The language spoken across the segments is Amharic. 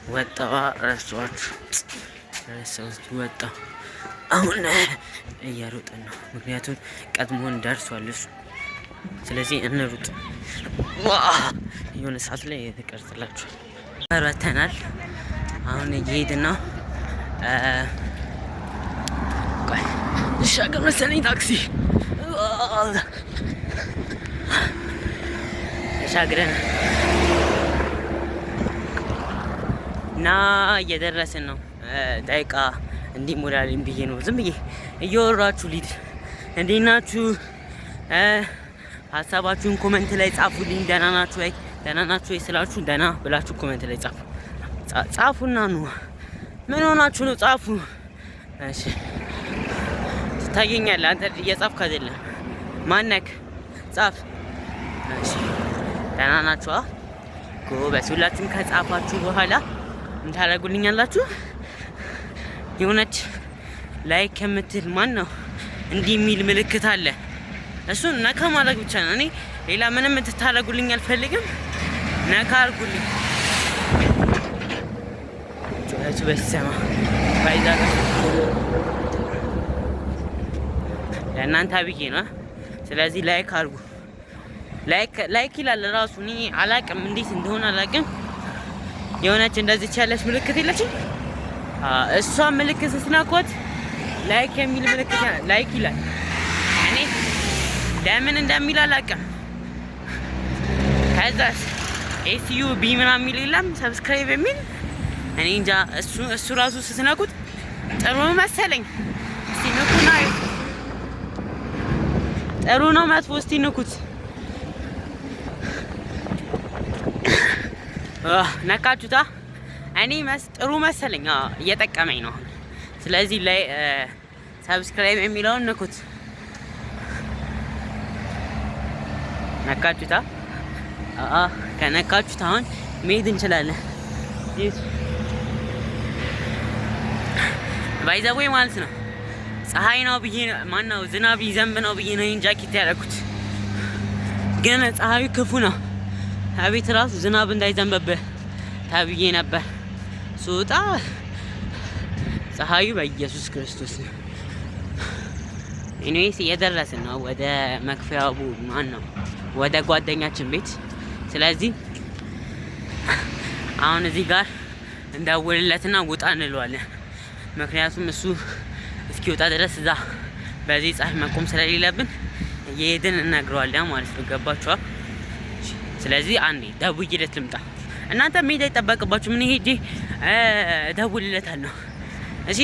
ወጣዋ ረሷችሁ ወጣ። አሁን እየሮጥን ነው፣ ምክንያቱም ቀድሞን ደርሷል እሱ። ስለዚህ እንሩጥ። የሆነ ሰዓት ላይ ተቀርጽላችኋል። ረተናል። አሁን እየሄድን ነው። ልሻገር መሰለኝ ታክሲ ተሻግረን እና እየደረስን ነው። ደቂቃ እንዲሞላልኝ ብዬ ነው ዝም ብዬ እየወራችሁ ሊድ። እንዴት ናችሁ? ሀሳባችሁን ኮመንት ላይ ጻፉልኝ። ደህና ናችሁ ወይ? ደህና ናችሁ ወይ ስላችሁ ደህና ብላችሁ ኮመንት ላይ ጻፉና ነው። ምን ሆናችሁ ነው? ጻፉ። እሺ ትታየኛለህ አንተ እየጻፍክ አይደለም። ማነክ? ጻፍ። እሺ ደህና ናችሁ? ጎበዝ። ሁላችሁም ከጻፋችሁ በኋላ ምን ታደርጉልኛላችሁ? የሆነች ላይክ የምትል ማን ነው እንዲህ የሚል ምልክት አለ። እሱን ነካ ማድረግ ብቻ ነው። እኔ ሌላ ምንም እንድታደርጉልኝ አልፈልግም። ነካ አድርጉልኝ። ጩኸቱ በሰማ ባይዛጋ ለእናንተ ብዬ ነው። ስለዚህ ላይክ አድርጉ። ላይክ ይላል ራሱ። እኔ አላቅም እንዴት እንደሆነ አላቅም። የሆነች እንደዚህ ያለች ምልክት የለችም? እሷ ምልክት ስትነኳት ላይክ የሚል ምልክት ላይክ ይላል። እኔ ለምን እንደሚል አላቅም። ከዛ ኤስዩ ቢ ምናምን የሚል የለም ሰብስክራይብ የሚል እኔ እንጃ። እሱ ራሱ ስትነኩት ጥሩ መሰለኝ። እስቲ ንኩና ጥሩ ነው መጥፎ? እስቲ ንኩት። ነካችሁታ? እኔ ጥሩ መሰለኝ። እየጠቀመኝ ነው። ስለዚህ ላይ ሰብስክራይብ የሚለውን ንኩት። ነካችሁታ? ከነካችሁት አሁን መሄድ እንችላለን። ባይዘዌ ማለት ነው። ፀሐይ ነው ብዬ ማነው ዝናብ ይዘንብ ነው ብዬ ነው ይሄን ጃኬት ያደረኩት። ግን ፀሐዩ ክፉ ነው። አቤት ራሱ ዝናብ እንዳይዘንብብህ ተብዬ ነበር ስወጣ። ፀሐዩ በኢየሱስ ክርስቶስ ነው። ኤኒዌይስ እየደረስን ነው ወደ መክፈያው ማን ነው ወደ ጓደኛችን ቤት። ስለዚህ አሁን እዚህ ጋር እንደውልለትና ውጣ እንለዋለን። ምክንያቱም እሱ እስኪወጣ ድረስ እዛ በዚህ ፀሐይ መቆም ስለሌለብን እየሄድን እነግረዋለን ማለት ነው። ገባችኋ? ስለዚህ አንዴ ደውዬለት ልምጣ። እናንተ መሄድ አይጠበቅባችሁ። ምን ሄጄ እደውልለታለሁ። እሺ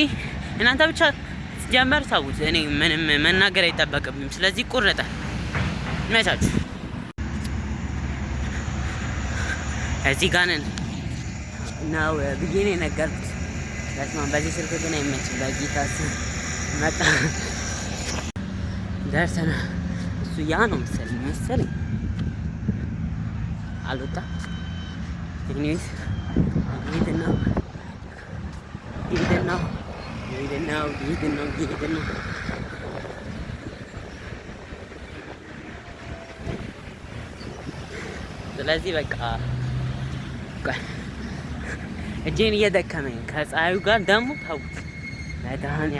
እናንተ ብቻ ጀመር ታውት። እኔ ምንም መናገር አይጠበቅብኝም። ስለዚህ ቁርጠ መቻችሁ እዚህ ጋር ነን ነው ብዬ ነው የነገርኩት። ለስማን በዚህ ስልክ ግን አይመችም። በጌታስ መጣ ደርሰና እሱ ያ ነው መሰለኝ አልወጣ። ኤኒዌይስ ይሄድና ስለዚህ በቃ እጄን እየደከመኝ ከፀሐዩ ጋር ደግሞ ታውት ለዳህን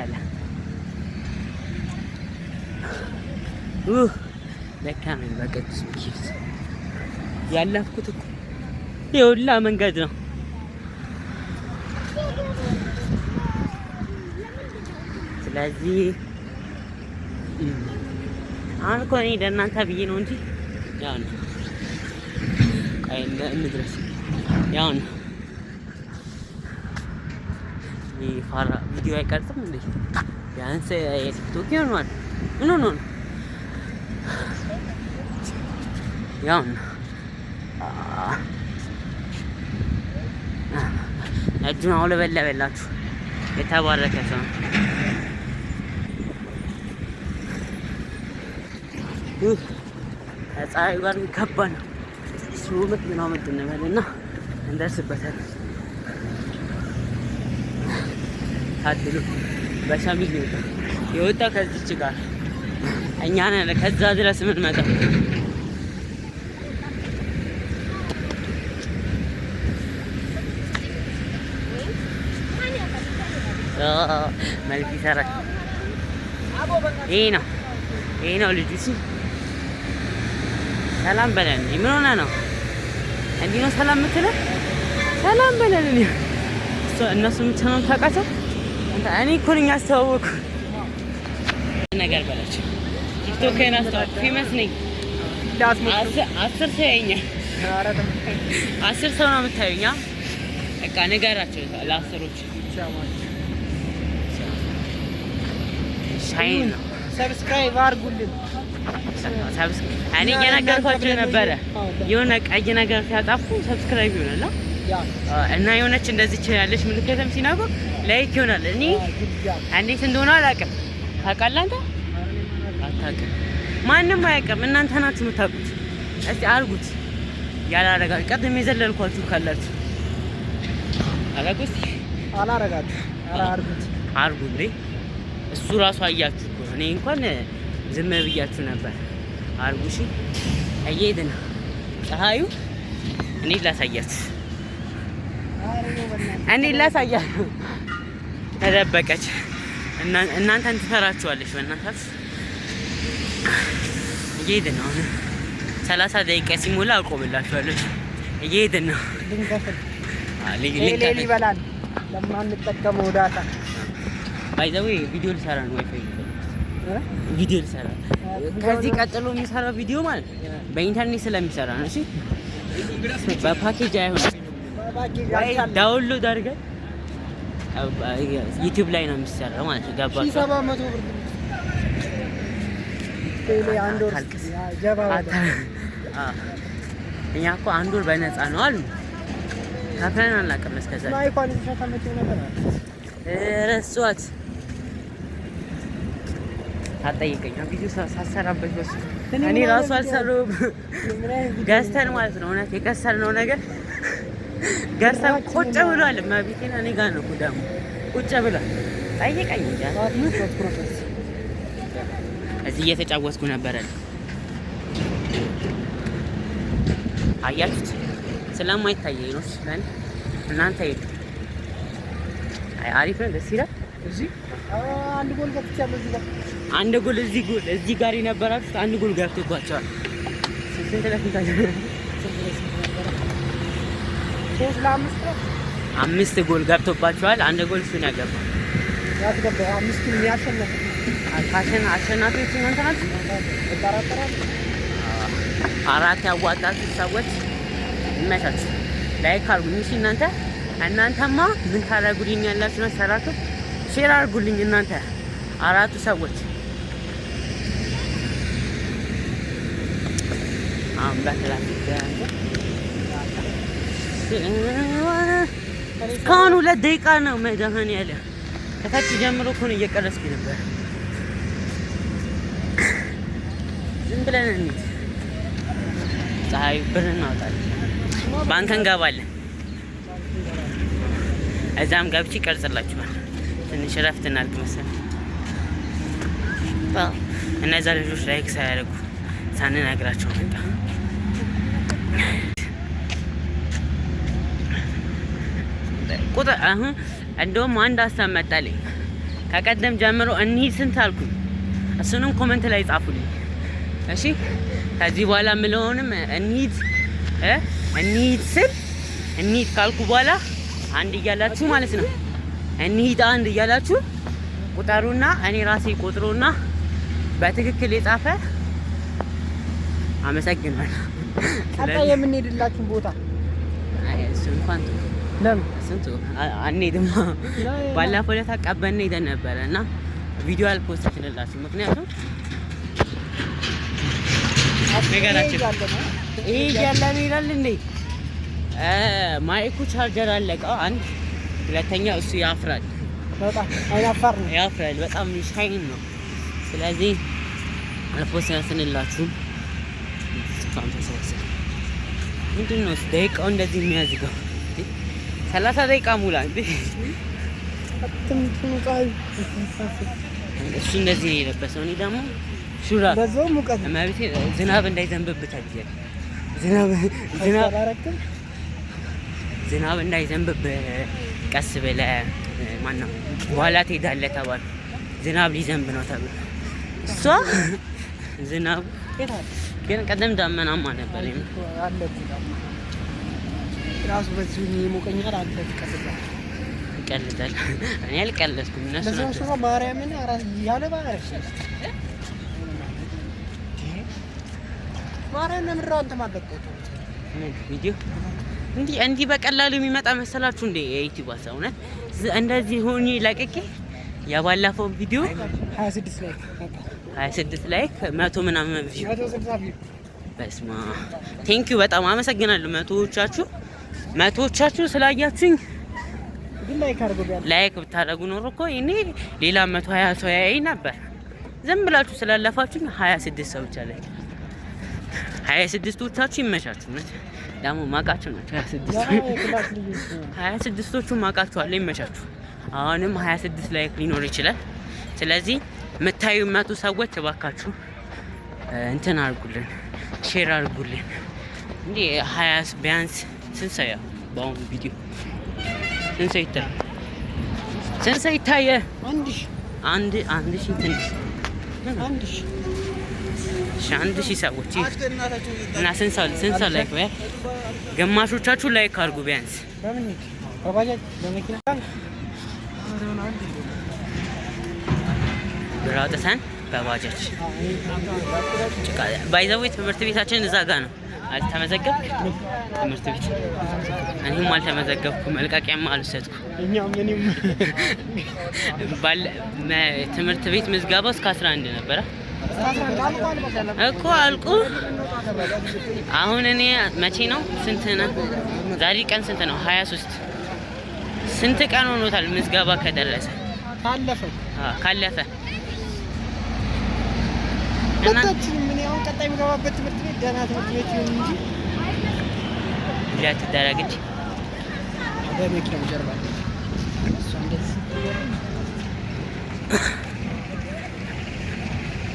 ደከመኝ። በቅዱስ ሚካኤል ያለፍኩት እኮ የሁላ መንገድ ነው። ስለዚህ አሁን እኮ እኔ ለእናንተ ብዬ ነው እንጂ ያው ነው። እንድረስ ያው ነው። ፋራ ቪዲዮ አይቀርጽም እንዴ? ቢያንስ የቲክቶክ ይሆናል። ኖ ያው ነው። እጁን አውለበለበላችሁ። የተባረከ ሰው ከፀሐዩ ጋር ከባድ ነው። እሱ ምንድን እንበልና እንደርስበታለን። ታድሉ በሸሚዝ የወጣ ከዚች ጋር እኛ ነን ከዛ ድረስ ምን መጣ መልክ ይሰራል። ይሄ ነው ልጁ። ሰላም በለን። ምን ሆነ ነው እንዲህ ነው ሰላም የምትለው? ሰላም በለን። እነሱ ብቻ ነው የምታውቃቸው? እኔ እኮ ነኝ ያስተዋወኩ ነገር በላቸው። ቲክቶክ ላይ አስተዋወኩ። ፌመስ ነኝ። 10 ሰው ያየኛል። 10 ሰው ነው የምታዩኛ። በቃ ንገራቸው ለአስሮች ሻይን ነው። ሰብስክራይብ አድርጉልን። እኔ እየነገርኳቸው ነበረ። የሆነ ቀይ ነገር ሲያጣፉ ሰብስክራይብ ይሆናል እና የሆነች እንደዚህ ያለች ምልክትም ሲነኩ ላይክ ይሆናል። እኔ እንዴት እንደሆነ አላውቅም። ታውቃለህ አንተ? አታውቅም። ማንም አያውቅም። እናንተ ናችሁ የምታውቁት። እስቲ አድርጉት። ያላረጋችሁ ቀድም የዘለልኳችሁ ካላችሁ አላውቁት አላረጋችሁ አድርጉ እንዴ። እሱ ራሱ አያችሁ እኮ እኔ እንኳን ዝም ብያችሁ ነበር። አድርጉ እሺ። እየሄድን ነው ፀሐዩ። እኔ ላሳያችሁ ተደበቀች። እናንተን ትፈራችኋለች። በእናታችሁ እየሄድን ነው። 30 ደቂቃ ሲሞላ አቆምላችኋለሁ። እየሄድን ነው። ሌሊ ይበላል ለማንጠቀመው ዳታ ባይዘው ቪዲዮ ልሰራ ነው። ቪዲዮ ልሰራ ከዚህ ቀጥሎ የሚሰራው ቪዲዮ ማለት በኢንተርኔት ስለሚሰራ ነው። እሺ በፓኬጅ አይሆንም። ዳውንሎድ አድርገን ዩቲዩብ ላይ ነው የሚሰራው ማለት ነው። ገባችሁ? 700 ብር ቴሌ አንድ ወር እኛ እኮ አንድ ወር በነፃ ነው አሉ። ከፍለን አናውቅም እስከ ዛሬ። ማይኳን ተመቼ ነበር ረሷት አጠይቀኝ። ቪዲዮ ሳሰራበት በሱ እኔ ራሱ አልሰራሁም። ገዝተን ማለት ነው። እውነት የከሰርነው ነገር ገዝተን ቁጭ ብሏል። ማቢቴና እኔ ጋር ነው ደግሞ ቁጭ ብሏል። ጠይቀኝ እንጂ እዚህ እየተጫወትኩ ነበረ። አያችሁት? ስለማይታየኝ ነው ለኔ። እናንተ ሄዱ። አሪፍ ነው፣ ደስ ይላል። እዚህ አንድ ጎል ገብቻለሁ። አንድ ጎል እዚህ ጋር የነበራችሁት አንድ ጎል ገብቶባቸዋል። ስንት ለፊት አጀበረ? 5 ጎል ገብቶባቸዋል። አንድ ጎል እሱ ነው ያገባው። ያስገባው 5 ነው ያሸነፈው። አሸናፊዎች እናንተ ናችሁ። አራት ያዋጣችሁ ሰዎች ይመቻችሁ። ላይክ አድርጉኝ እሺ። እናንተማ ምን ታደርጉልኝ ያላችሁ ነው ሰራችሁ። ሼር አድርጉልኝ እናንተ አራቱ ሰዎች። እስካሁን 2 ደቂቃ ነው መድኃኒዓለም። ከታች ጀምሮ እኮ ነው እየቀረስኩ ነበር። ዝም ብለን እንሂድ። ፀሐዩ ብር እናወጣለን። ባንክ እንገባለን። እዛም ገብቼ ይቀርጽላችኋል። ትንሽ እረፍት እናድርግ መሰለኝ። እነዛ ልጆች ላይክ ሳያደርጉ ሳንነግራቸው መጣ። ቁጥር አሁን እንደውም አንድ ሀሳብ መጣልኝ። ከቀደም ጀምሮ እንሂድ ስንት አልኩኝ። እሱንም ኮመንት ላይ ጻፉልኝ እሺ። ከዚህ በኋላ የምለውንም እንሂድ ስል እንሂድ ካልኩ በኋላ አንድ እያላችሁ ማለት ነው። እንሂድ አንድ እያላችሁ ቁጠሩና እኔ ራሴ ቆጥሮና በትክክል የጻፈ አመሰግናለሁ። አጣ የምንሄድላችሁ ቦታ እሱ እንኳን ለምን ስንቱ አንሄድም። ባለፈው ዕለት ቀበና ሄደን ነበረ እና ቪዲዮ አልፖስትልላችሁ። ምክንያቱም ነገራችን ይሄ ያለን ይላል እንዴ ማይኩ ቻርጀር አለቀ። አንድ ሁለተኛ እሱ ያፍራል። በጣም አይናፋር ነው። ያፍራል በጣም ሻይን ነው። ስለዚህ አልፖስትልላችሁ ምንድን ነው ደቂቃው እንደዚህ የሚያዝገው? 30 ደቂቃ ሙላ እንዴ! እሱ እንደዚህ ነው የለበሰው። እኔ ደግሞ ሹራብ በዛው ሙቀት ማለቴ ዝናብ እንዳይዘንብብህ ታዲያ ዝናብ እንዳይዘንብብህ ቀስ ብለህ ማነው በኋላ ትሄዳለህ ተባለ። ዝናብ ሊዘንብ ነው ተብሎ እሷ ዝናብ ግን ቀደም ዳመናማ ነበር ራሱ በዚህ ይሞቀኛል። አንተ ትቀልዳለህ። ይቀልዳል። እኔ አልቀለድኩም። እነሱ ነው ለዛ ማርያምን ያለ ባረሽ ማርያምን ምራው አንተ ማለቀቁ ቪዲዮ እንዲህ በቀላሉ የሚመጣ መሰላችሁ እንዴ? የዩቲዩብ እውነት እንደዚህ ሆኜ ለቅቄ ያባላፈው ቪዲዮ 26 ላይክ 100 ምናምን ቪዲዮ 160 ቪዲዮ በስማ ቴንኪው በጣም አመሰግናለሁ። መቶዎቻችሁ ስላያችሁኝ ግን ላይክ ብታደርጉ ኖሮ እኮ እኔ ሌላ 120 ሰው ያይ ነበር። ዝም ብላችሁ ስላለፋችሁኝ 26 ሰው ብቻ ላይ 26ቶቻችሁ ይመቻችሁ። ደግሞ ማቃችሁ ናቸው 26ቶቹ ማቃችኋለሁ። ይመቻችሁ። አሁንም 26 ላይክ ሊኖር ይችላል። ስለዚህ የምታዩ መቶ ሰዎች እባካችሁ እንትን አድርጉልን፣ ሼር አድርጉልን። እንዴ 20 ቢያንስ ስንት ሰው ያው በአሁኑ ቪዲዮ ስንት ሰው ይታየ? አንድ ሺህ ትንሽ 1000 ሰዎች እና ስንት ሰው ላይክ ወይ ግማሾቻችሁ ላይክ አድርጉ ቢያንስ ብራውጥተን በባጃጅ ባይዘው ትምህርት ቤታችን እዛ ጋር ነው። አልተመዘገብክ? ትምህርት ቤት እኔም አልተመዘገብኩም። መልቀቂያም አልወሰድኩም። ትምህርት ቤት ምዝገባው እስከ 11 ነበረ እኮ አልቁ። አሁን እኔ መቼ ነው ስንት ነው ዛሬ ቀን ስንት ነው? 23 ስንት ቀን ሆኖታል ምዝገባ ከደረሰ ካለፈ ምን ያው ቀጣይ ምገባበት ትምህርት ቤት ደህና ትምህርት ቤት ይሁን እንጂ ሁለት ደረግች በመኪናው ጀርባ እሱ እንደዚህ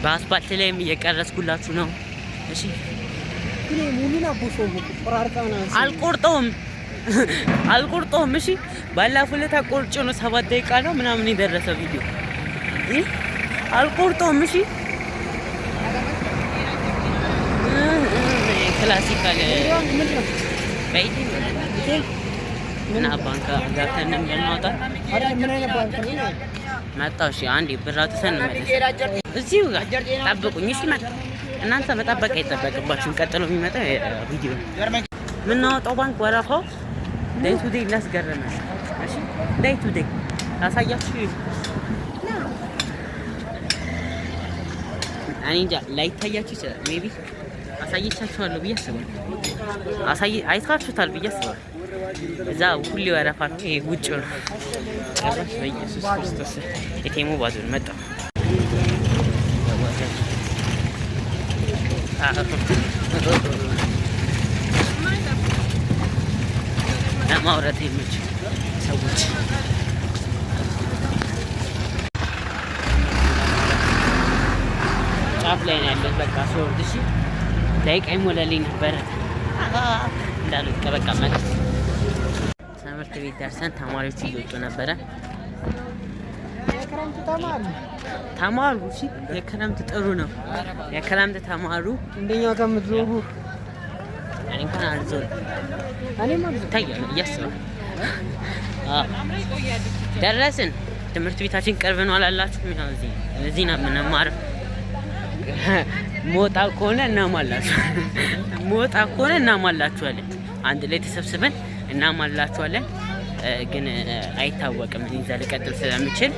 በአስፓልት ላይም እየቀረስኩላችሁ ነው። እሺ ግን ሙሉና ቦሾ ቆራርጣና አልቆርጠውም። እሺ ባለፈው ዕለት አቆርጬ ነው 7 ደቂቃ ነው ምናምን የደረሰ ቪዲዮ አልቆርጠውም። እሺ ክላሲካል እና ባንክ ገብተን እናውጣ ምን አይነት ባንክ ነው መጣው? እሺ አንዴ ብር አውጥተን እንመለስ። እዚሁ ጋር ጠብቁኝ። እሺ እናንተ መጠበቅ አይጠበቅባችሁም። ቀጥሎ የሚመጣው ቪዲዮ የምናወጣው ባንክ ወረፋው ዴይ ቱ ዴይ ላስገረመን። እሺ ዴይ ቱ ዴይ አሳያችሁ። እኔ እንጃ ላይታያችሁ ይችላል። ሜቢ አሳይቻችኋለሁ ብዬ አስባለሁ። አይታችሁታል ብዬ አስባለሁ። እዛ ሁሌ ወረፋ ነው። ይሄ ውጭ ነው። ጨራሽ በኢየሱስ ክርስቶስ የቴሞ ባዙን መጣ። ለማውራት የሚች ሰዎች ጫፍ ላይ ነው ያለን። በቃ ሶርድ እሺ ደቂቃ ይሞላልኝ ነበረ እንዳሉት ከበቃ መጣ። ትምህርት ቤት ደርሰን ተማሪዎች እየወጡ ነበረ። የክረምት ተማሩ። እሺ የክረምት ጥሩ ነው። የክረምት ተማሩ። እንደኛው ከምትዞሩ እኔ እንኳን አልዞርም። እኔም ታያለ እያስባል ደረስን። ትምህርት ቤታችን ቅርብ ነው አላላችሁ? ነው እዚህ ነው የምንማረው። ሞጣ ከሆነ እናማላችኋለን። አንድ ላይ ተሰብስበን እናማላችኋለን። ግን አይታወቅም። እኔ እዛ ልቀጥል ስለምችል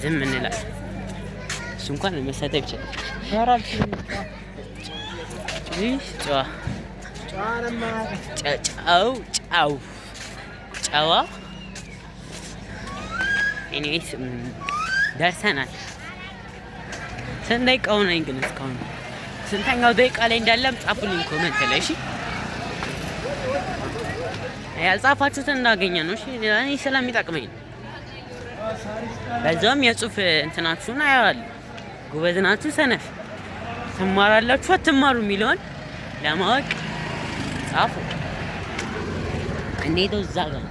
ዝም እንላለን። እሱ እንኳን መሳተፍ ይችላል። ጨዋ ኤኒዌይስ ደርሰናል። ስንት ደቂቃ ሆነኝ ግን እስካሁን? ስንተኛው ደቂቃ ላይ እንዳለም ጻፉልኝ ኮሜንት ላይ እሺ። ያልጻፋችሁትን እንዳገኘ ነው እሺ። እኔ ስለሚጠቅመኝ ነው። በዛውም የጽሁፍ እንትናችሁን አያዋለሁ። ጎበዝ ናችሁ ሰነፍ ትማራላችሁ አትማሩ የሚለውን ለማወቅ ጻፉ። እንዴት እዛ ጋር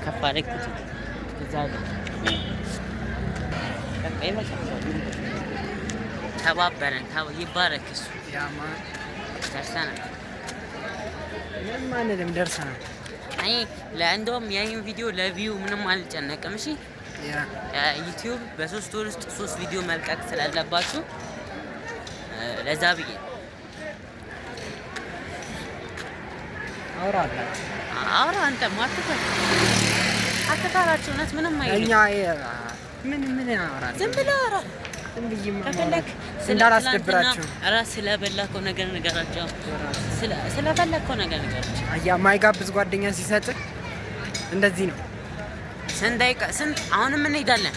ከፍ አደረግኩት እዛ ተባበረን ይባረክ እሱ ደርሰናል። ምንም አንልም ደርሰናል። አይ እንደውም ያይን ቪዲዮ ለቪው ምንም አልጨነቅም። እሺ ዩቲዩብ በ3 ወር ውስጥ 3 ቪዲዮ መልቀቅ ስላለባችሁ ለዛ ብዬ አውራ አንተ ማትፈል አትፈራቸው። እውነት ምንም አይደለም። እኛ ምን አወራለሁ? ዝም ብለህ አውራ። ከፈለክ እንዳላስደብራቸው ስለበላከው ነገር ንገራቸው። ስለፈለከው ነገር ንገራቸው። ማይጋብዝ ጓደኛ ሲሰጥ እንደዚህ ነው። ስንት አሁንም እንሄዳለን።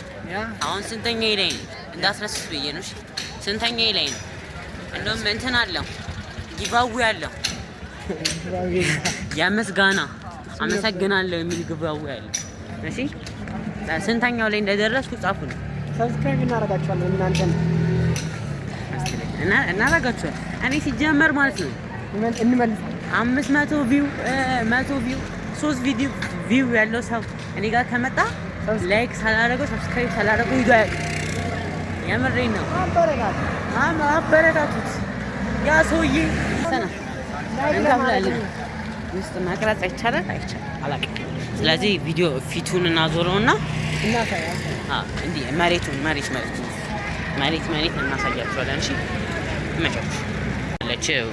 አሁን ስንተኛ ላይ ነው? እንዳስረስስ ብዬ ነው። እሺ ስንተኛ ላይ ነው? እንደውም እንትን አለው ጊቫዌ አለው የምስጋና አመሰግናለሁ የሚል ጊቫዌ አለው። እሺ ስንተኛው ላይ እንደደረስኩ ጻፉልኝ። ሰብስክራይብ እናደርጋችኋለን እናደርጋችኋለን። እኔ ሲጀመር ማለት ነው እንመልሳለን 500 ቪው 100 ቪው 3 ቪዲዮ ቪው ያለው ሰው እኔ ጋር ከመጣ ላይክ ሳላደርገው ሰብስክራይብ ሳላደርገው ይጋያል። የምሬን ነው። አበረታቱት። ያ ሰውዬ እንከፍላለን። ውስጥ መቅረጽ አይቻልም አላውቅም። ስለዚህ ቪዲዮ ፊቱን እናዞረውና እንዲህ መሬት እናሳያችኋለን። እሺ መቻችሁ አለችው።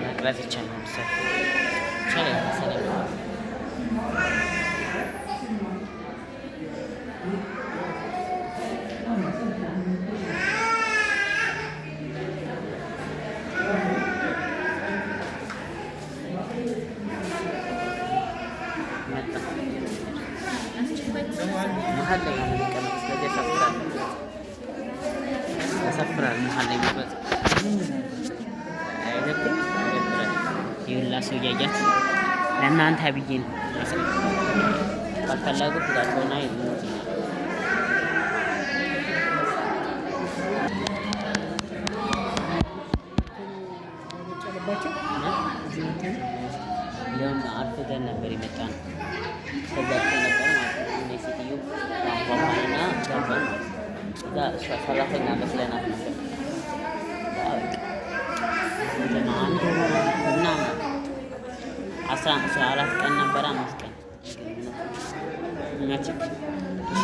መቅረጽ ይቻላል መሰለኝ። መሀል ላይ ያሳፍራል። መሀል ላይ መቅረጽ አይደብርም? ይኸውላ ሰው እያያችሁ ለእናንተ ብዬ ነው። ካልፈለጉ ፍቃቸውና ይሉት እንደውም አርፍደን ነበር የመጣ ነው። ከዛቸው ነበር ማለት ነው። እኔ ሴትዮ ባባና ገባን እዛ እሷ ሰራተኛ መስለናት ነበር። አንድ ምናምን 14 ቀን ነበር 5 ቀን እኛችን እሺ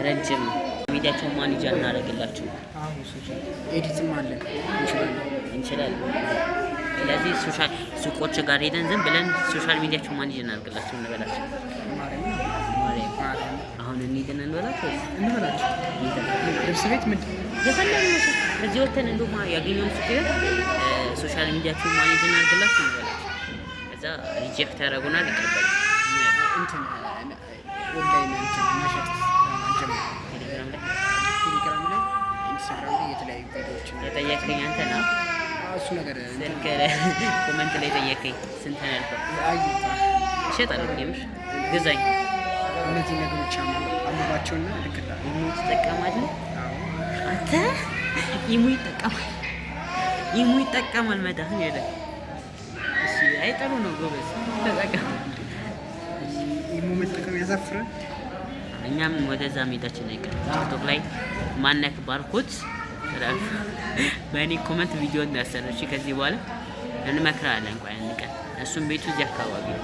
ረጅም ሚዲያቸውን ማኔጀር እናደርግላችሁ ኤዲትም አለን እንችላለን። ስለዚህ ሶሻል ሱቆች ጋር ሄደን ዝም ብለን ሶሻል ሚዲያቸውን ማኔጀር እናደርግላችሁ እንበላችሁ። አሁን እንሂድን እንበላችሁ ልብስ ቤት ምን የፈለግነው እዚህ ወተን እንደውም ያገኘውን ሱቅ ሶሻል ሚዲያቸውን ማኔጀር እናደርግላችሁ እንበላችሁ። ከዛ ሪጀክት ያደርጉናል ይቀበሉ እንትን ኦንላይን እንትን መሸጥ ቴሌግራም ላይ ኢንስታግራም ላይ የተለያዩ ቪዲዮዎችን የጠየቀኝ አንተ ነው። እሱ ነገር ስልክ ኮሜንት ላይ ጠየቀኝ። ስንት ነው ያልከው? እሸጣለሁ የምር ግዛኝ። እነዚህ ነገሮች አምባቸውና ልክላ ኢሞ ትጠቀማለህ አንተ? ኢሞ ይጠቀማል መዳህን ያለ እሺ። አይጠሩ ነው ጎበዝ ተጠቀም። ኢሞ መጠቀም ያሳፍራል። እኛም ወደዛ ሜዳችን ላይ ቀር ቲክቶክ ላይ ማነክ ባርኮት በእኔ ኮመንት ቪዲዮ እንዳሰረች ከዚህ በኋላ እንመክራለን። ቆይ አንድ ቀን እሱም ቤቱ እዚህ አካባቢ ነው።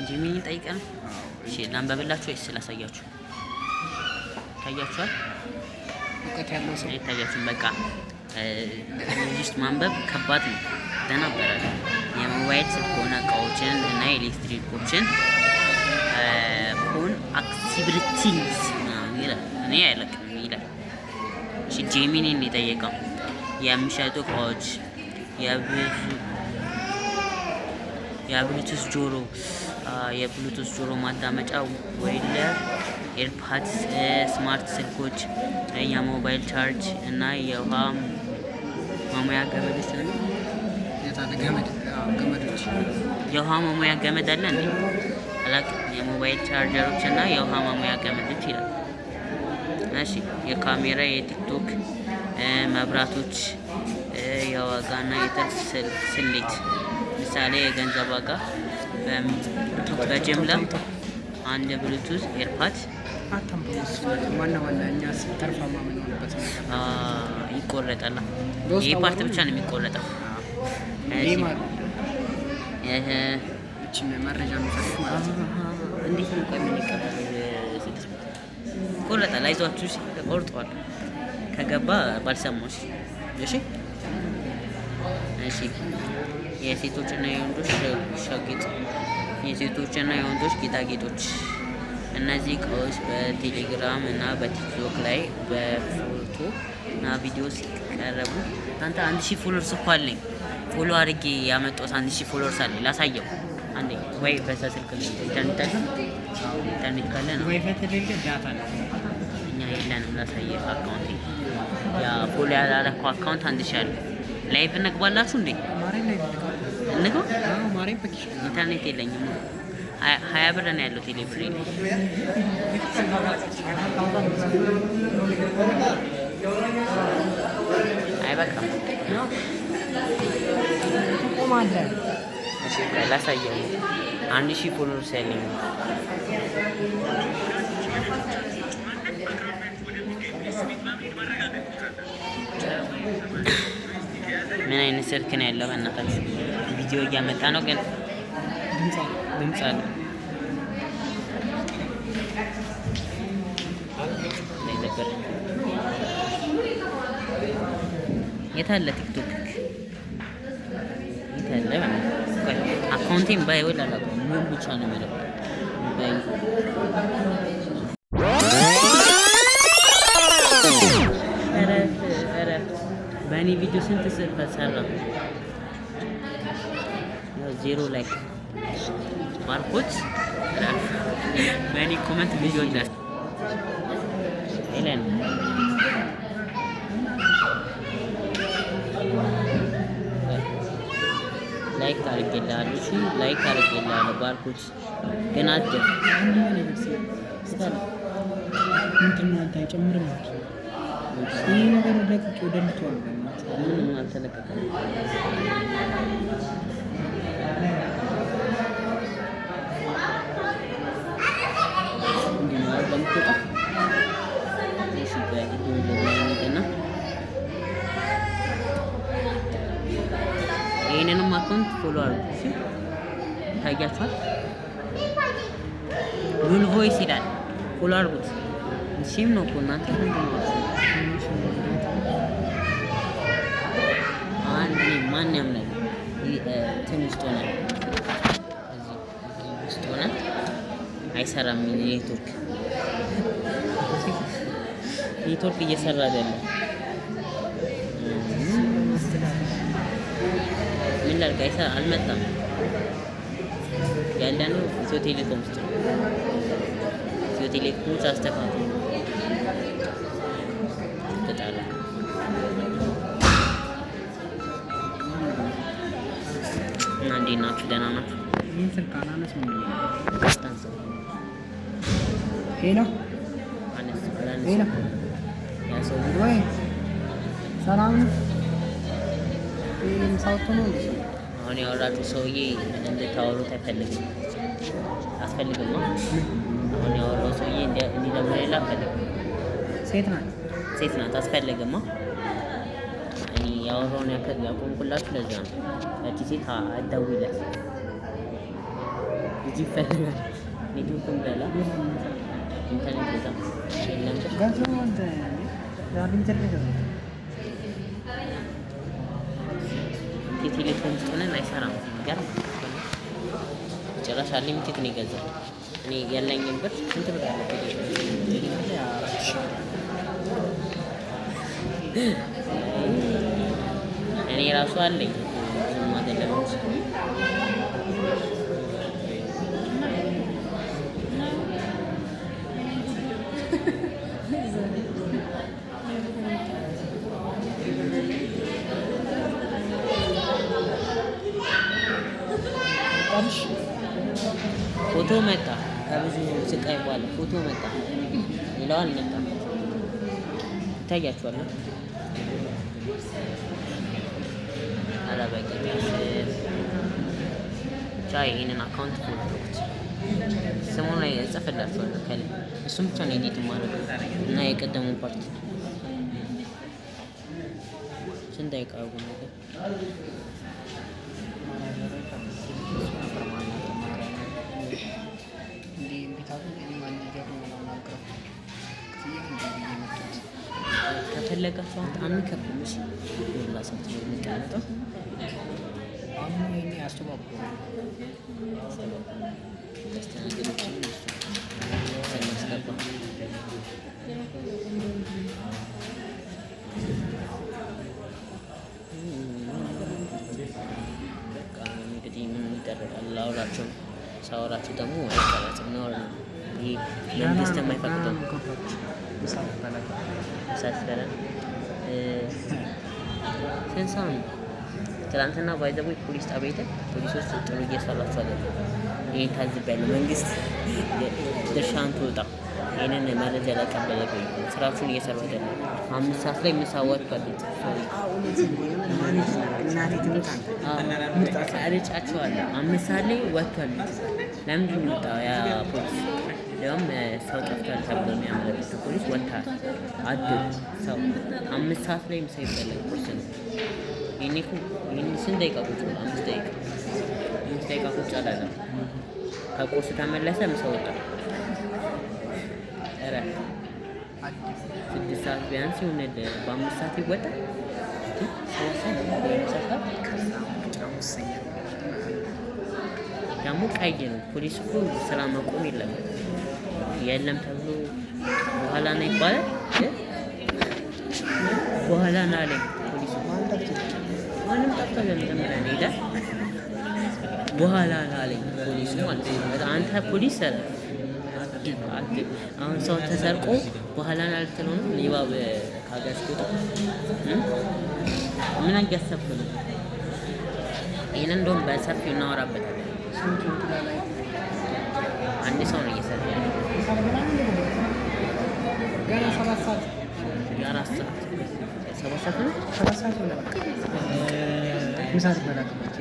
ጂሚኒ ጠይቀን እሺ ላንበብላችሁ ወይስ ስላሳያችሁ? ታያችኋል? እውቀት ያለው ሰው አይታያችሁም? በቃ እዚህ ውስጥ ማንበብ ከባድ ነው። ደህና በራል የሞባይል ስልክ ሆነ እቃዎችን እና ኤሌክትሪኮችን ፎን አክቲቪቲስ ይላል። እኔ አይለቅም ይላል። እሺ ጂሚኒን የጠየቀው የሚሸጡ እቃዎች የብሉቱዝ ጆሮ ማዳመጫ ኤርፓድስ፣ ስማርት ስልኮች፣ የሞባይል ቻርጅ እና የውሃ ማሙያ ገመዶች ነው። የውሃ ማሙያ ገመድ አለ እንዴ? አላውቅም። የሞባይል ቻርጀሮች እና የውሃ ማሙያ ገመዶች ይላል። እሺ የካሜራ፣ የቲክቶክ መብራቶች፣ የዋጋና የትርፍ ስሌት ምሳሌ የገንዘብ ዋጋ በጅምላ አንድ ብሉቱዝ ኤርፓድ ይቆረጣል። ይህ ፓርት ብቻ ነው የሚቆረጠው። መረጃ እንዴት ነው ቆይ የምንቀበለው? ይቆረጣል። አይዟችሁ ተቆርጧል። ከገባ ባልሰማሽ። እሺ እሺ የሴቶችና የወንዶች ሻጌጥ፣ የሴቶችና የወንዶች ጌጣጌጦች። እነዚህ እቃዎች በቴሌግራም እና በቲክቶክ ላይ በፎቶ እና ቪዲዮ ሲቀረቡ አንተ 1000 ፎሎወርስ እኮ አለኝ። ፎሎ አድርጌ ያመጣሁት 1000 ፎሎወርስ አለኝ። ላሳየው አንዴ ወይ በዛ ስልክ ላይ ኢንተርኔት ካለ ነው ወይ ፈተደልከ ዳታ ነው። እኛ የለንም። ላሳየው አካውንት ያ ፎሎ ያላረከው አካውንት 1000 አለ። ላይቭ እንግባላችሁ እንዴ? እንግባ። ኢንተርኔት የለኝም። 20 ብር ነው ያለው ቴሌ ብር የለኝም። አይበቃም። እሺ ላሳየው 1000 ፎሎወርስ ያለኝ ምን አይነት ስልክ ነው ያለው? በእናታችሁ ቪዲዮ እያመጣ ነው ግን ድምጽ አለ። የት አለ ቲክቶክ? የት አለ? አካውንቴን ባይወል አላውቀውም። ምን ብቻ ነው የሚለው በእኔ ቪዲዮ ስንት ሰራ? ዜሮ ላይክ ባርኮት በእኔ ኮመንት ቪዲዮ እንዳስ ኤለን ላይክ አድርጌልሃለሁ። እሺ ላይክ አድርጌልሃለሁ። ባርኮት ግን አትደር ምንድን ነው አንተ አይጨምርም? ይሄ ነገር ለቅቄ ወደምትወል ምንም አልተለቀቀም። ይሄንንም አካውንት ፎሎ አድርጉ። እሺ ታያችኋል። ሉል ቮይስ ይላል። ፎሎ አድርጉት። እሺም ነው እኮ እናንተ ምንድን ነው ማን ያምናል? እንትን ውስጥ ሆነ እዚህ ውስጥ ሆነ አይሰራም። ኔትወርክ እየሰራ አይደለም። ምን ላድርግ? አይሰራ አልመጣም። ያለነው ኢትዮ ቴሌኮም ውስጥ ነው። ኢትዮ ቴሌኮም ውስጥ አስተካክሉ ተጣላ እና እንዴት ናችሁ? ደህና ናችሁ? ይህን ስልክ አናነስ ምን ታንሰው ሄሎ ሄሎ ያ ሰው ወይ ሰላም ነው? ሳውቶ ነው እንዴ? አሁን ያወራችሁ ሰውዬ እንድታወሩት አይፈልግም። አስፈልግም ነው አሁን ያወራው ሰውዬ እንዲደውልልህ አልፈልግም። ሴት ናት አስፈልግም ነው እኔ ያወራውን ያቆምኩላችሁ ለዛ ነው። እቺ ሴት አትደውይለት እዚህ ይፈልጋል። ኔትወርክም በላ ኢንተርኔት በዛ የለም ጋር አንተ ዳር ኢንተርኔት ነው ቴሌፎን ውስጥ ሆነን አይሰራም። ጋር ጭራሽ አሊሚቴድ ነው የገዛው። እኔ ያለኝም ብር ስንት ብር አለ? እኔ ራሱ አለኝ አይደለም መጣልሽ? ፎቶ መጣ። ከብዙ ስቃይ በኋላ ፎቶ መጣ። ሌላው አልመጣም። ይታያችኋል። አላበቂ ብቻ ይሄንን አካውንት ፎቶት ስሙን ላይ እጽፍላችኋለሁ ከላይ። እሱም ብቻ ነው ኤዲት ማድረግ እና የቀደሙን ፓርት ስንት ደቂቃ ነገር ከፈለጋችሁ አንከፍልሽ ላሳት ነው የሚቀመጠው። አሁን ይሄኔ አስተባብሮ ያስተናገዶችን ስናስገባ እንግዲህ ምን ይደረጋል? ላውራቸው ሳወራቸው ደግሞ ወደ ቀረጽ ነው ይሄ መንግስት የማይፈቅደው ሳስፈራ ሰንሳን ትናንትና ባይዘው ፖሊስ ጣቢያ ሄደን ፖሊሶች ጥሩ እየሰራቸው አይደለም። ይሄን ታዝቤያለሁ። መንግስት ድርሻን ትወጣ ይሄንን መረጃ ላቀበለ ስራችሁን እየሰሩ አይደለም። 5 ሰዓት ላይ ምሳ ወጥቷል። ቀርጫቸዋለሁ 5 ሰዓት ላይ ወጥቷል። ለምንድን ነው የወጣው ያ ፖሊስ? ያውም ሰው ጠፍቷል ተብሎ የሚያመለክት ፖሊስ ወጥቷል። አድር ሰው 5 ሰዓት ላይ ምሳ ይበላል። ቁርስ ነው ይሄን ስንት ደቂቃ ቁጭ ብሎ 5 ደቂቃ ቁጭ አላለም። ከቁርስ ተመለሰ፣ ምሳ ወጣ። ኧረ 6 ሰዓት ቢያንስ ይሆናል። በ5 ሰዓት ይወጣል። ደግሞ ቀይ ነው። ፖሊስ እኮ ስራ መቆም የለም ተብሎ በኋላ ነው ይባላል። በኋላ ነው አለኝ ፖሊሱ። ማንም ጠፍቶ ለምን ሄደ? በኋላ ነው አለኝ ፖሊሱ ማለት ነው። አንተ ፖሊስ አሁን ሰው ተሰርቆ በኋላ ነው አልተለው ነው ሌባ ከሀገር ሲወጣ ምን አያሰብኩ ነው። ይሄን እንደውም በሰፊው እናወራበታለን። አንድ ሰው ነው እየሰራ ያለው ገና 7 ሰዓት የአራት ሰዓት 7 ሰዓት ነው 7 ሰዓት ነው በቃ ምሳ ትበላለች።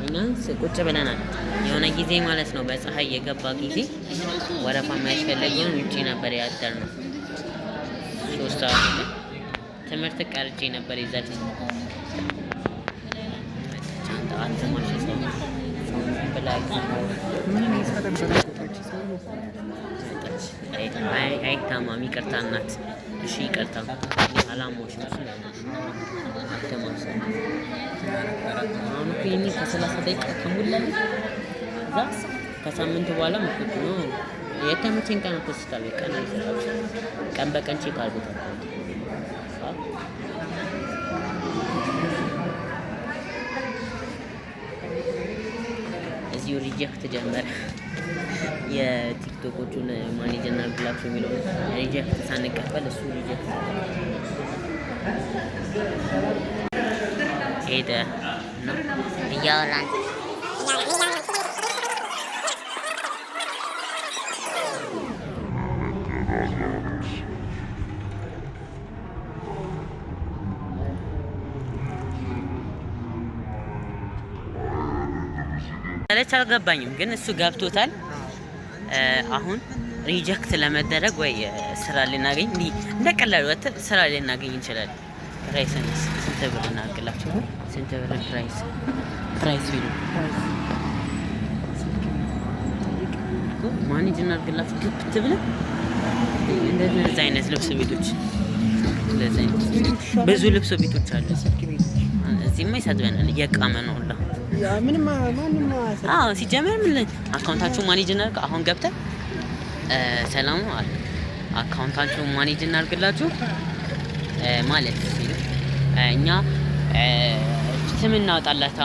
እኛስ ቁጭ ብለናል የሆነ ጊዜ ማለት ነው። በፀሐይ የገባ ጊዜ ወረፋ የማያስፈልገውን ውጪ ነበር ያደርነው። 3 ሰዓት ትምህርት ቀርጬ ነበር ይዛት አይታማም። ይቅርታ እናት፣ እሺ ይቅርታ አላማዎች ነው። አሁን እኔ ከ30 ደቂቃ ከሞላኝ እዛ ከሳምንት በኋላ ምክት ነው የተመቸኝ ቀን ሆስፒታል ቀን በቀን ቼክ አድርጎታል። እዚሁ ሪጀክት ጀመረ። የቲክቶኮቹን ማኔጅ እናድርግላችሁ የሚለው ሪጀክት ሳንቀበል እሱ ሪጀክት ሄደ ነው እያወራን አልገባኝም፣ ግን እሱ ገብቶታል። አሁን ሪጀክት ለመደረግ ወይ ስራ ልናገኝ እንደቀላሉ ስራ ልናገኝ እንችላለን። ፕራይስን ስንት ብር እናድርግላችሁ? ስንት ብር ፕራይስ ቢሉ ማኔጅ እናድርግላችሁ? ግብት ብለን እንደዚህ አይነት ልብስ ቤቶች ብዙ ልብስ ቤቶች አሉ። እዚህማ ይሰጥበናል እየቃመ ነው ሁላ ምንም ሲጀመር ምን አካውንታችሁ ማኔጅ እናድርግ። አሁን ገብተን ሰላም አለ አካውንታችሁ ማኔጅ እናድርግላችሁ ማለት እኛ ስም እናወጣለት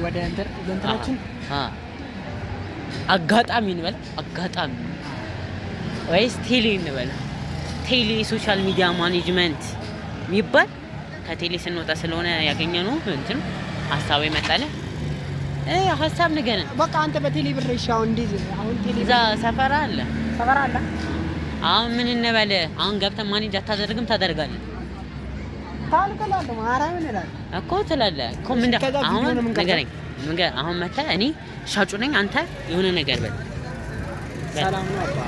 ወደ እንትናችን አጋጣሚ እንበል ወይስ ቴሌ እንበል። ቴሌ ሶሻል ሚዲያ ማኔጅመንት የሚባል ከቴሌ ስንወጣ ስለሆነ ያገኘነው እንትን ሀሳብ ይመጣል። ሀሳብ ንገረን በቃ አንተ በቴሌ ብር እሺ። አሁን ቴሌ እዛ ሰፈራ አለ። አሁን ምን እንበል? አሁን ገብተን ማኔጅ አታደርግም? ታደርጋለህ እኮ ትላለህ እኮ። አሁን ንገረኝ። አሁን መተህ እኔ ሻጩ ነኝ፣ አንተ የሆነ ነገር በል። ሰላም ነው አባ።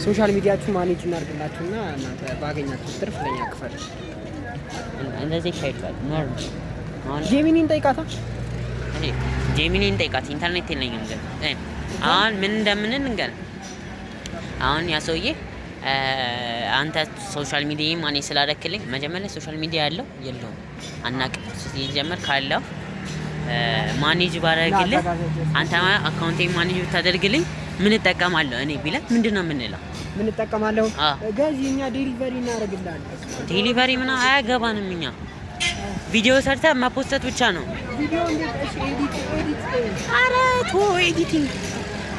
ሶሻል ሚዲያችሁ ማኔጅ እናድርግላችሁና እናንተ ባገኛችሁ ትርፍ ለኛ ክፈል። እንደዚህ ይሻላል። ኖርም አሁን ጄሚኒን ጠይቃታ። ጄሚኒን ጠይቃት። ኢንተርኔት የለኝም ግን አሁን ምን እንደምንል እንገር። አሁን ያ ሰውዬ አንተ ሶሻል ሚዲያ ማኔጅ ስላደረክልኝ መጀመሪያ ሶሻል ሚዲያ ያለው የለውም አናውቅም። ሲጀመር ካለው ማኔጅ ባደርግልህ አንተ አካውንቴ ማኔጅ ብታደርግልኝ ምን እጠቀማለሁ እኔ ቢለህ ምንድነው የምንለው? ምን እጠቀማለሁ ጋዚ እኛ ዴሊቨሪ እናደርግልሃለን። ዴሊቨሪ ምን አያገባንም። እኛ ቪዲዮ ሰርተህ መፖስት ብቻ ነው። ቪዲዮ እንዴት? እሺ ኤዲት ኧረ ተው ኤዲቲንግ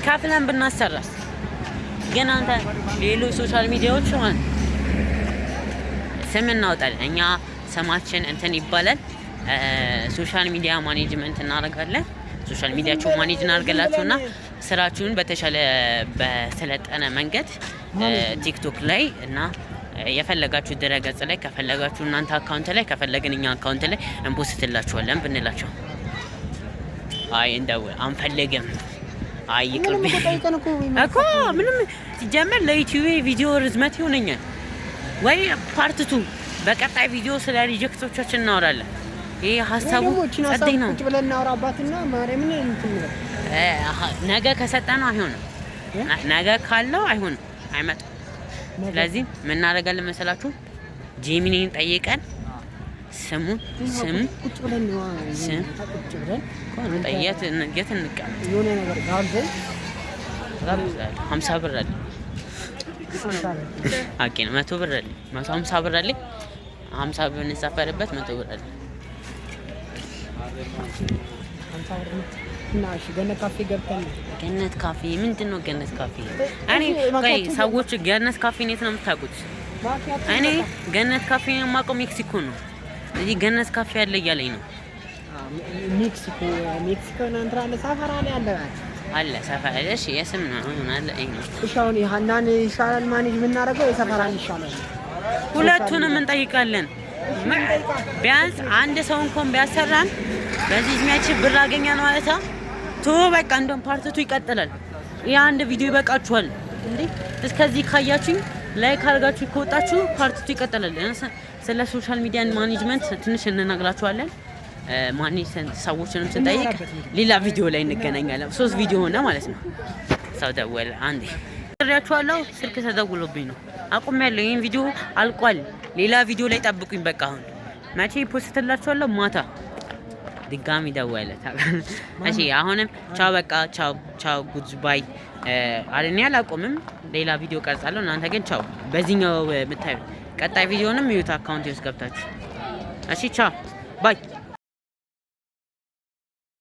ከፍለን ብናሰራስ? ግን አንተ ሌሎች ሶሻል ሚዲያዎች ማለት ስም እናወጣለን። እኛ ስማችን እንትን ይባላል። ሶሻል ሚዲያ ማኔጅመንት እናደርጋለን። ሶሻል ሚዲያችሁ ማኔጅ እናደርግላችሁና ስራችሁን በተሻለ በሰለጠነ መንገድ ቲክቶክ ላይ እና የፈለጋችሁ ድረገጽ ላይ ከፈለጋችሁ እናንተ አካውንት ላይ ከፈለግን እኛ አካውንት ላይ እንፖስትላችኋለን ብንላቸው አይ እንደው አንፈልግም አይ ይቅርብ እኮ ምንም ሲጀመር ለዩቲዩብ ቪዲዮ ርዝመት ይሆነኛል ወይ ፓርት 2 በቀጣይ ቪዲዮ ስለ ሪጀክቶቻችን እናወራለን። ይሄ ሀሳቡ ጸደይ ነው። ቁጭ ብለን እናወራባትና ማርያምን እንትን ነው። ነገ ከሰጠነው አይሆንም፣ ነገ ካለው አይሆንም፣ አይመጣም። ስለዚህ ምን እናደርጋለን መሰላችሁ? ጄሚኒን ጠይቀን ስሙ ቁጭ ብለን ነው ቁጭ ብለን ጠየት እንቀም የሆነ ነገር ጋብዘን 50 ብር አለ አቂ ነው 100 ብር አለ 150 ብር አለ 50 ብር እንሳፈርበት 100 ብር አለ። እና እሺ ገነት ካፌ ገብተን ገነት ካፌ ምንድነው? ገነት ካፌ እኔ ቆይ ሰዎች ገነት ካፌ የት ነው የምታውቁት? እኔ ገነት ካፌ የማውቀው ሜክሲኮ ነው። እዚህ ገነት ካፌ አለ እያለኝ ነው። ሜክሲኮ እናንተ ሰፈራ ላይ አለ ሰፈራ ላይ። እሺ የስም ነው አለ አይኝ ነው። እሺ አሁን ይሃናን ይሻላል ማኔጅ የምናደርገው የሰፈራን ይሻላል? ሁለቱንም እንጠይቃለን። ቢያንስ አንድ ሰው እንኳን ቢያሰራን በዚህ እድሜያችን ብር አገኛን ማለት ነው። በቃ እንደውም ፓርቲቱ ይቀጥላል። ይሄ አንድ ቪዲዮ ይበቃችኋል እንዴ? እስከዚህ ካያችሁኝ ላይክ አድርጋችሁ ከወጣችሁ ፓርቲቱ ይቀጥላል። ስለ ሶሻል ሚዲያ ማኔጅመንት ትንሽ እንነግራችኋለን። ማኔጅ ሰዎችንም ስንጠይቅ ሌላ ቪዲዮ ላይ እንገናኛለን። 3 ቪዲዮ ሆነ ማለት ነው። ሰው ደወለ አንዴ ጥሪያችኋለሁ። ስልክ ተደውሎብኝ ነው አቁሜያለሁ። ይሄን ቪዲዮ አልቋል። ሌላ ቪዲዮ ላይ ጠብቁኝ። በቃ አሁን መቼ ፖስትላችኋለሁ? ማታ ድጋሚ ደወለ። እሺ አሁንም ቻው፣ በቃ ቻው ጉድ ባይ አለኝ። አላቆምም። ሌላ ቪዲዮ ቀርጻለሁ። እናንተ ግን ቻው። በዚህኛው የምታዩት ቀጣይ ቪዲዮንም ይዩት አካውንቴ ውስጥ ገብታችሁ። እሺ ቻው ባይ